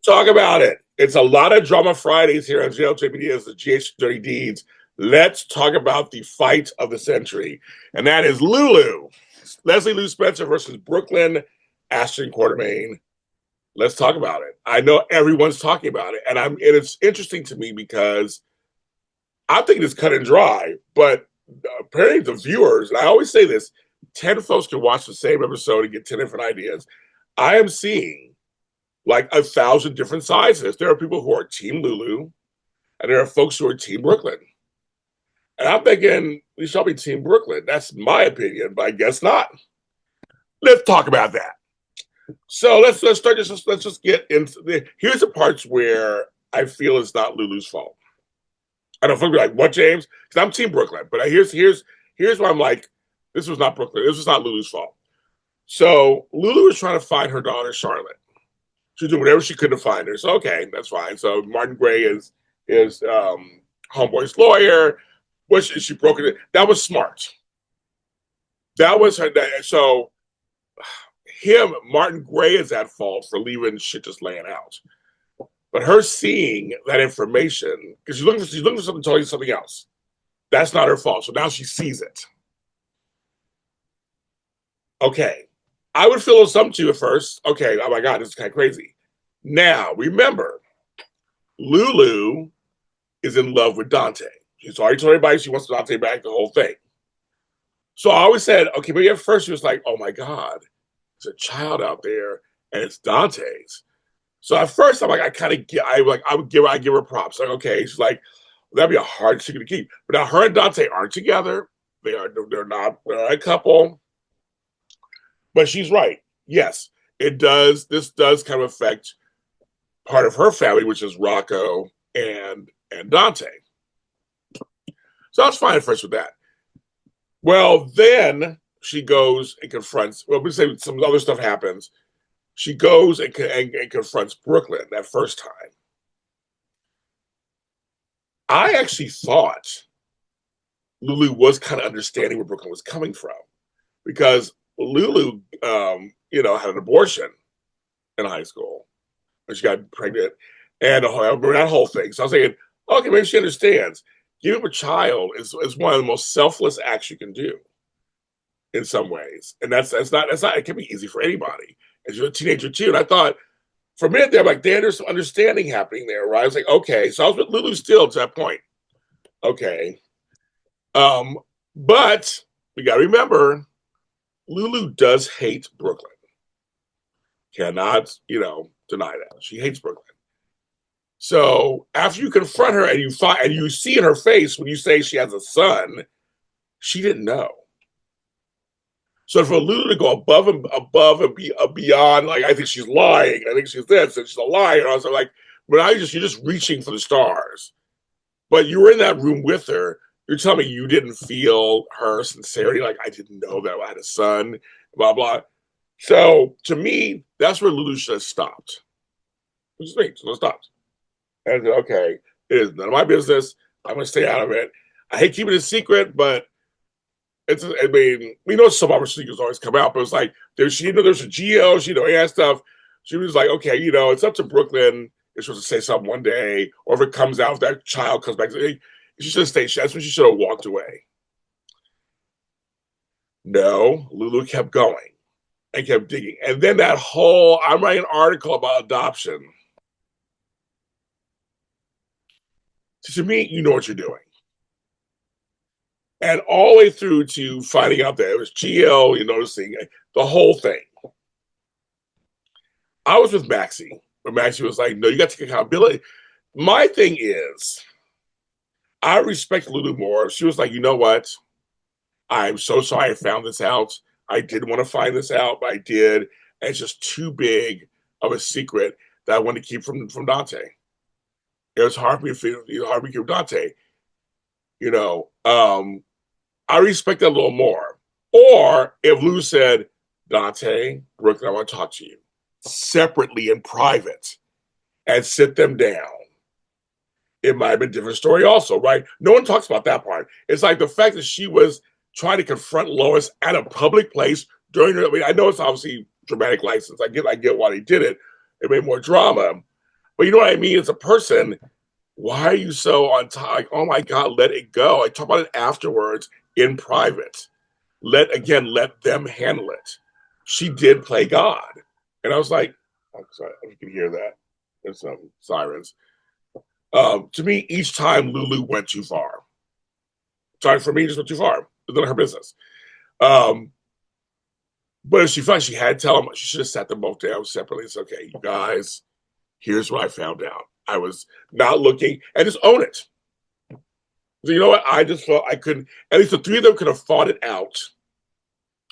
talk about it. It's a lot of drama Fridays here on JLJPD as the GH Dirty Deeds. Let's talk about the fight of the century, and that is Lulu, Leslie Lou Spencer versus Brooklyn Ashton Quartermain. Let's talk about it. I know everyone's talking about it, and it's interesting to me because I think it's cut and dry, but apparently the viewers, and I always say this, 10 folks can watch the same episode and get 10 different ideas. I am seeing like 1,000 different sizes. There are people who are Team Lulu, and there are folks who are Team Brooklyn. And I'm thinking we shall be Team Brooklyn. That's my opinion, but I guess not. Let's talk about that. So let's start. Let's just get into here's the parts where I feel it's not Lulu's fault. I don't feel like what, James? Because I'm Team Brooklyn, but here's why I'm like, this was not Brooklyn. This was not Lulu's fault. So Lulu was trying to find her daughter Charlotte. She was doing whatever she could to find her. So okay, that's fine. So Martin Gray is Homeboy's lawyer. She broke it. That was smart. That was her. So Martin Gray is at fault for leaving shit just laying out. But her seeing that information, because she's looking for something, telling you something else. That's not her fault. So now she sees it. Okay. I would feel something to you at first. Okay, oh my God, this is kind of crazy. Now, remember, Lulu is in love with Dante. She's already told everybody she wants Dante back, the whole thing. So I always said, okay, but at first she was like, oh my God, there's a child out there and it's Dante's. So at first I'm like, I give her props. Like, okay, she's like, that'd be a hard chicken to keep. But now her and Dante aren't together. They're not a couple. But she's right. Yes, it does. This does kind of affect part of her family, which is Rocco and Dante. So I was fine at first with that. Well, then she goes and confronts. Well, we say some other stuff happens. She goes and confronts Brooklyn that first time. I actually thought Lulu was kind of understanding where Brooklyn was coming from, because Lulu, had an abortion in high school, and she got pregnant, and that whole thing. So I was thinking, okay, maybe she understands. Giving up a child is one of the most selfless acts you can do, in some ways, and that's not. It can be easy for anybody. As you're a teenager too, and I thought for a minute there, I'm like, damn, there's some understanding happening there, right? I was like, okay, so I was with Lulu still to that point. Okay, but we got to remember, Lulu does hate Brooklyn. Cannot, deny that. She hates Brooklyn. So after you confront her and you see in her face when you say she has a son, she didn't know. So for Lulu to go above and beyond, like, I think she's lying. I think she's this and she's a liar. I was like, but you're just reaching for the stars. But you were in that room with her. You're telling me you didn't feel her sincerity, like, I didn't know that I had a son, blah, blah. So to me, that's where Lulu should have stopped. Which is me, so it stopped. And I said, okay, it is none of my business. I'm going to stay out of it. I hate keeping it a secret, but we know some of our secrets always come out, but it's like, there's a GL, and stuff. She was like, okay, it's up to Brooklyn. You're supposed to say something one day, or if it comes out, if that child comes back, she should have stayed. That's when she should have walked away. No, Lulu kept going and kept digging. And then I'm writing an article about adoption. To me, you know what you're doing. And all the way through to finding out that it was GL, noticing the whole thing. I was with Maxie, but Maxie was like, no, you got to take accountability. My thing is, I respect Lulu more. She was like, you know what? I'm so sorry I found this out. I didn't want to find this out, but I did. And it's just too big of a secret that I wanted to keep from Dante. It was hard for me to keep Dante. I respect that a little more. Or if Lou said, Dante, Brooklyn, I want to talk to you separately in private and sit them down, it might have been a different story also, right? No one talks about that part. It's like the fact that she was trying to confront Lois at a public place during I know it's obviously dramatic license. I get why they did it. It made more drama. But you know what I mean? As a person, why are you so on top? Like, oh my God, let it go. I talk about it afterwards in private. Let them handle it. She did play God. And I was like, I'm sorry, if you can hear that. There's some sirens. To me, each time Lulu went too far. Sorry, for me, just went too far. It's none of her business. Um, but if she felt she had to tell them, she should have sat them both down separately. It's okay, you guys, here's what I found out. I was not looking, and just own it. So you know what? I just felt I couldn't, at least the three of them could have fought it out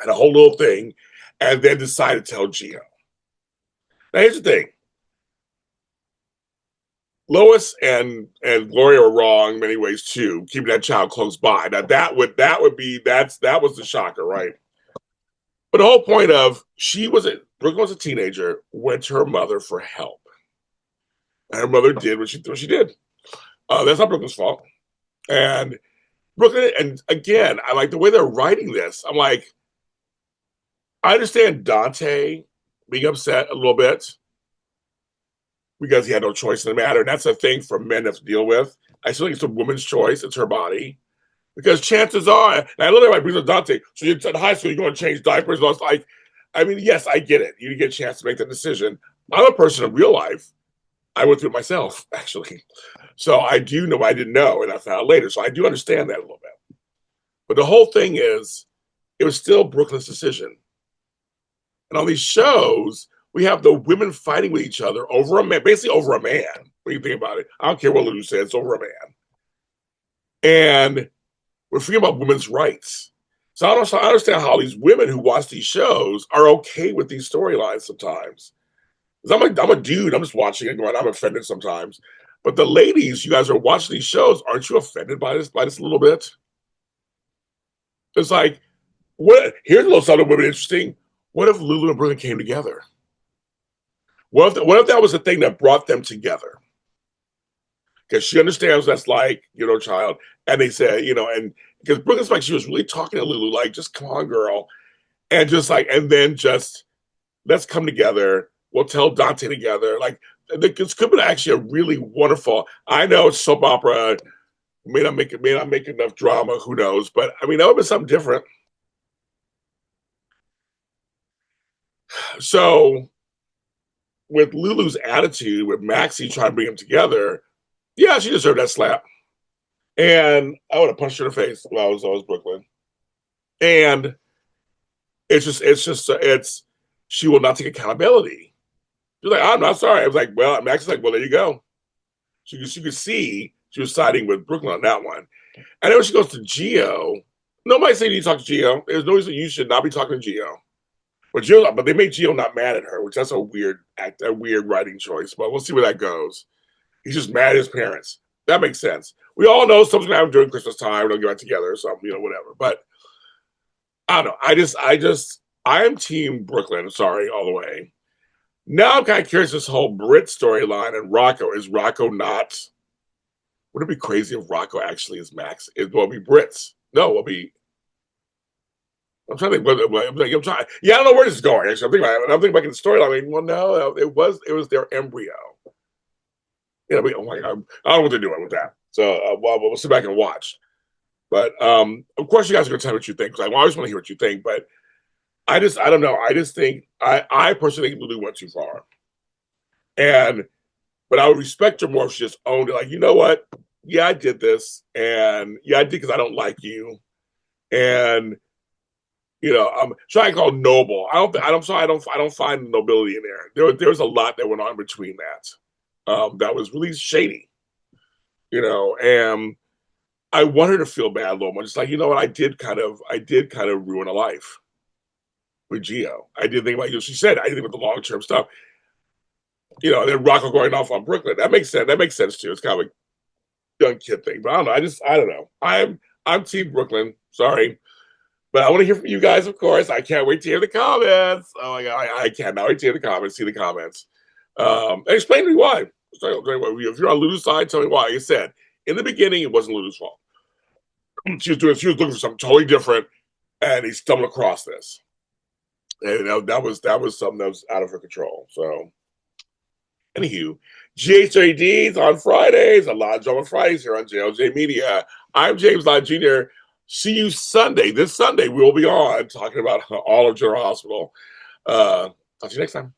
and a whole little thing, and then decided to tell Gio. Now here's the thing. Lois and Gloria were wrong in many ways too, keeping that child close by. Now that was the shocker, right? But the whole point of Brooklyn was a teenager, went to her mother for help, and her mother did what she did. That's not Brooklyn's fault. And Brooklyn, and again, I like the way they're writing this. I'm like, I understand Dante being upset a little bit because he had no choice in the matter. And that's a thing for men to have to deal with. I still think it's a woman's choice. It's her body. Because chances are, and I literally brings up Dante, so you're in high school, you're going to change diapers. And I was like, I mean, yes, I get it. You get a chance to make that decision. I'm a person in real life. I went through it myself, actually. So I do know I didn't know, and I found out later. So I do understand that a little bit. But the whole thing is, it was still Brooklyn's decision. And on these shows, we have the women fighting with each other over a man, basically over a man. What do you think about it? I don't care what Lulu says, it's over a man. And we're forgetting about women's rights. So I don't understand how these women who watch these shows are okay with these storylines sometimes. I'm a dude, I'm just watching it going, I'm offended sometimes. But the ladies, you guys are watching these shows, aren't you offended by this a little bit? It's like, here's a little something women interesting. What if Lulu and Brooklyn came together? What if that was the thing that brought them together? Because she understands what that's like, child. And they said, and because Brooklyn's like, she was really talking to Lulu, like, just come on, girl. And just like, and then just, let's come together. We'll tell Dante together. Like, this could be actually a really wonderful, I know it's soap opera, may not make enough drama, who knows? But I mean, that would be something different. So with Lulu's attitude, with Maxie trying to bring them together, yeah, she deserved that slap. And I would have punched her in the face while I was Brooklyn. And she will not take accountability. She's like, I'm not sorry. I was like, well, Maxie's like, well, there you go. You could see she was siding with Brooklyn on that one. And then when she goes to Gio, nobody saying you talk to Gio. There's no reason you should not be talking to Gio. But they made Gio not mad at her, which that's a weird writing choice. But we'll see where that goes. He's just mad at his parents. That makes sense. We all know something's gonna happen during Christmas time. They'll get back together or something, whatever. But I don't know. I am team Brooklyn. Sorry, all the way. Now I'm kind of curious this whole Brit storyline and Rocco. Is Rocco not? Would it be crazy if Rocco actually is Max? Will it be Brits? No, it'll be. I'm trying to think. I'm trying. Yeah, I don't know where this is going. Actually, I'm thinking back in the storyline. I mean, well, no, it was their embryo. Oh my God, I don't know what they're doing with that. So we'll sit back and watch. But of course, you guys are going to tell me what you think because I always want to hear what you think. But I don't know. I just think I personally think Lulu went too far. But I would respect her more if she just owned it. Like, you know what? Yeah, I did this, and yeah, I did because I don't like you, and I'm trying to call noble. I don't find nobility in there. There was a lot that went on between that. That was really shady, and I want her to feel bad a little more. Just like, you know what, I did kind of ruin a life with Gio. I did think about she said I did think about the long-term stuff. And then Rocco going off on Brooklyn. That makes sense. That makes sense too. It's kind of a young kid thing. But I don't know. I don't know. I'm team Brooklyn. Sorry. But I want to hear from you guys, of course. I can't wait to hear the comments. Oh my God. I cannot wait to hear the comments, see the comments. And explain to me why. If you're on Lulu's side, tell me why. Like I said, in the beginning, it wasn't Lulu's fault. She was looking for something totally different, and he stumbled across this. And that was something that was out of her control. So Anywho, GH30Ds on Fridays, a lot of drama Fridays here on JLJ Media. I'm James Lott Jr. See you Sunday. This Sunday, we'll be on talking about all of General Hospital. Talk to you next time.